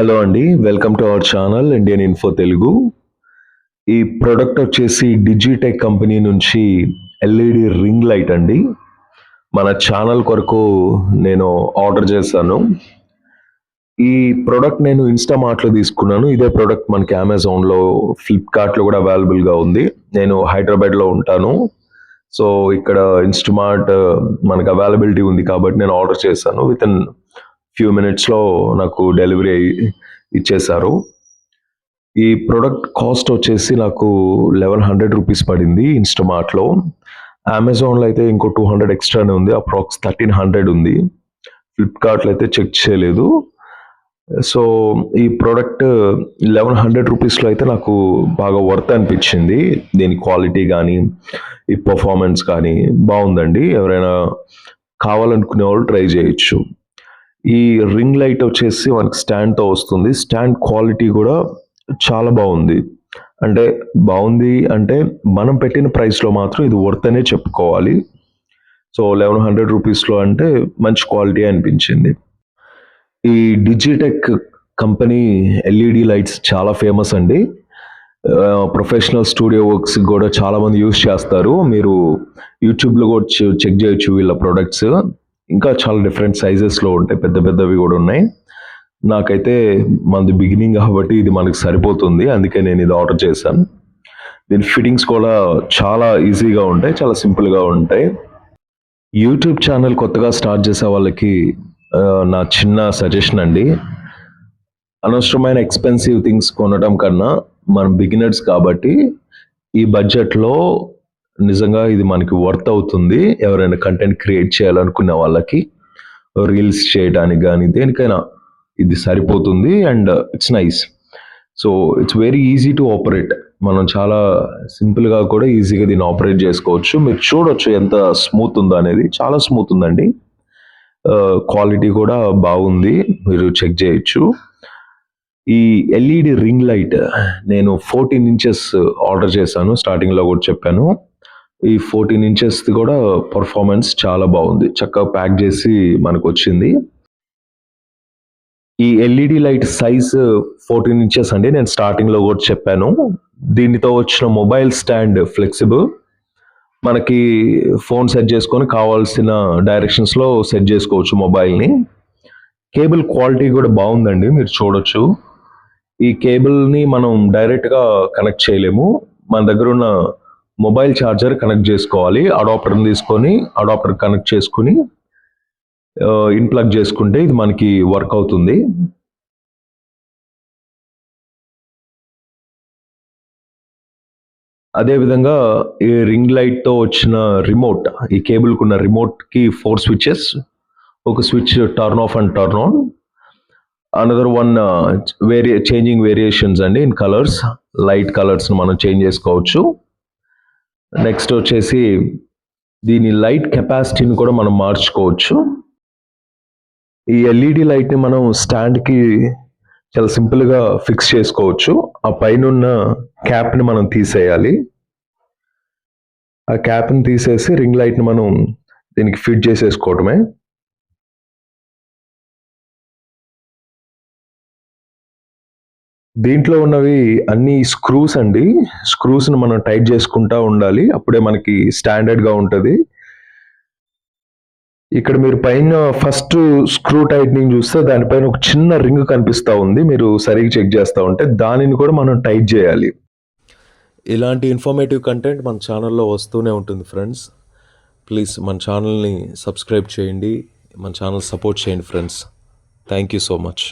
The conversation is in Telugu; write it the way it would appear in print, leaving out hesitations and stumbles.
హలో అండి. Welcome to our channel Indian info Telugu. ఈ ప్రొడక్ట్ వచ్చేసి డిజిటెక్ కంపెనీ నుంచి ఎల్ఈడి రింగ్ లైట్ అండి. మన ఛానల్ కొరకు నేను ఆర్డర్ చేశాను. ఈ ప్రొడక్ట్ నేను ఇన్‌స్టామార్ట్‌లో తీసుకున్నాను. ఇదే ప్రొడక్ట్ మనకి అమెజాన్‌లో, ఫ్లిప్‌కార్ట్‌లో కూడా అవైలబుల్‌గా ఉంది. నేను హైదరాబాద్‌లో ఉంటాను. సో, ఇక్కడ ఇన్‌స్టామార్ట్ మనకు అవైలబిలిటీ ఉంది కాబట్టి నేను ఆర్డర్ చేశాను. వితిన్ ఫ్యూ మినిట్స్‌లో నాకు డెలివరీ ఇచ్చేశారు. ఈ ప్రొడక్ట్ కాస్ట్ వచ్చేసి నాకు ₹1100 పడింది ఇన్‌స్టామార్ట్‌లో. అమెజాన్‌లో అయితే ఇంకో 200 ఎక్స్‌ట్రానే ఉంది. అప్రాక్స్ 1300 ఉంది. ఫ్లిప్‌కార్ట్‌లో అయితే చెక్ చేయలేదు. సో, ఈ ప్రొడక్ట్ ₹1100లో అయితే నాకు బాగా వర్త్ అనిపించింది. దీని క్వాలిటీ గానీ, ఈ పెర్ఫార్మన్స్ కానీ బావుందండి. ఎవరైనా కావాలనుకునే వాళ్ళు ట్రై చేయొచ్చు. ఈ రింగ్ లైట్ వచ్చేసి మనకి స్టాండ్‌తో వస్తుంది. స్టాండ్ క్వాలిటీ కూడా చాలా బావుంది. అంటే బావుంది అంటే మనం పెట్టిన ప్రైస్‌లో మాత్రం ఇది వర్త్ అనే చెప్పుకోవాలి. సో, ₹1100లో అంటే మంచి క్వాలిటీ అనిపించింది. ఈ డిజిటెక్ కంపెనీ ఎల్ఈడి లైట్స్ చాలా ఫేమస్ అండి. ప్రొఫెషనల్ స్టూడియో వర్క్స్‌కి కూడా చాలామంది యూజ్ చేస్తారు. మీరు యూట్యూబ్‌లో కూడా చెక్ చేయొచ్చు వీళ్ళ ప్రొడక్ట్స్. ఇంకా చాలా డిఫరెంట్ సైజెస్‌లో ఉంటాయి. పెద్ద పెద్దవి కూడా ఉన్నాయి. నాకైతే మనది బిగినింగ్ కాబట్టి ఇది మనకు సరిపోతుంది. అందుకే నేను ఇది ఆర్డర్ చేశాను. దీని ఫిట్టింగ్స్ కూడా చాలా ఈజీగా ఉంటాయి. చాలా సింపుల్‌గా ఉంటాయి. యూట్యూబ్ ఛానల్ కొత్తగా స్టార్ట్ చేసే వాళ్ళకి నా చిన్న సజెషన్ అండి. అనవసరమైన ఎక్స్‌పెన్సివ్ థింగ్స్ కొనడం కన్నా మనం బిగినర్స్ కాబట్టి ఈ బడ్జెట్‌లో నిజంగా ఇది మనకి వర్త్ అవుతుంది. ఎవరైనా కంటెంట్ క్రియేట్ చేయాలనుకునే వాళ్ళకి, రీల్స్ చేయడానికి గానీ, దేనికైనా ఇది సరిపోతుంది. And it's nice. So, it's very easy to operate. మనం చాలా సింపుల్‌గా కూడా ఈజీగా దీన్ని ఆపరేట్ చేసుకోవచ్చు. మీరు చూడొచ్చు ఎంత స్మూత్ ఉందో అనేది. చాలా స్మూత్ ఉందండి. క్వాలిటీ కూడా బాగుంది. మీరు చెక్ చేయొచ్చు. ఈ ఎల్ఈడి రింగ్ లైట్ నేను 14 ఇంచెస్ ఆర్డర్ చేశాను. స్టార్టింగ్‌లో కూడా చెప్పాను. ఈ 14 ఇంచెస్‌ది కూడా పెర్ఫార్మన్స్ చాలా బాగుంది. చక్కగా ప్యాక్ చేసి మనకొచ్చింది. ఈ ఎల్ఈడి లైట్ సైజ్ 14 ఇంచెస్ అండి. నేను స్టార్టింగ్‌లో కూడా చెప్పాను. దీనితో వచ్చిన మొబైల్ స్టాండ్ ఫ్లెక్సిబుల్. మనకి ఫోన్ సెట్ చేసుకొని కావాల్సిన డైరెక్షన్స్‌లో సెట్ చేసుకోవచ్చు మొబైల్‌ని. కేబుల్ క్వాలిటీ కూడా బాగుందండి. మీరు చూడొచ్చు. ఈ కేబుల్‌ని మనం డైరెక్ట్‌గా కనెక్ట్ చేయలేము. మన దగ్గరున్న మొబైల్ ఛార్జర్ కనెక్ట్ చేసుకోవాలి. అడాప్టర్‌ని తీసుకొని అడాప్టర్ కనెక్ట్ చేసుకొని ఇన్‌ప్లగ్ చేసుకుంటే ఇది మనకి వర్క్ అవుతుంది. అదేవిధంగా ఈ రింగ్ లైట్‌తో వచ్చిన రిమోట్, ఈ కేబుల్‌కున్న రిమోట్‌కి 4 స్విచెస్. ఒక switch turn off and turn on. Another one changing variations అండి ఇన్ కలర్స్. లైట్ కలర్స్‌ని మనం చేంజ్ చేసుకోవచ్చు. నెక్స్ట్ వచ్చేసి దీని లైట్ కెపాసిటీని కూడా మనం మార్చుకోవచ్చు. ఈ ఎల్ఈడి లైట్‌ని మనం స్టాండ్‌కి చాలా సింపుల్‌గా ఫిక్స్ చేసుకోవచ్చు. ఆ పైనున్న క్యాప్‌ని మనం తీసేయాలి. ఆ క్యాప్‌ని తీసేసి రింగ్ లైట్‌ని మనం దీనికి ఫిట్ చేసేసుకోవడమే. దీంట్లో ఉన్నవి అన్ని స్క్రూస్ అండి. స్క్రూస్‌ని మనం టైట్ చేసుకుంటా ఉండాలి. అప్పుడే మనకి స్టాండర్డ్‌గా ఉంటది. ఇక్కడ మీరు పైన ఫస్ట్ స్క్రూ టైట్నింగ్ చూస్తే దానిపైన ఒక చిన్న రింగ్ కనిపిస్తా ఉంది. మీరు సరిగ్గా చెక్ చేస్తా ఉంటే దానిని కూడా మనం టైట్ చేయాలి. ఇలాంటి ఇన్ఫర్మేటివ్ కంటెంట్ మన ఛానల్‌లో వస్తూనే ఉంటుంది ఫ్రెండ్స్. ప్లీజ్ మన ఛానల్‌ని సబ్స్క్రైబ్ చేయండి. మన ఛానల్ సపోర్ట్ చేయండి friends. Thank you so much.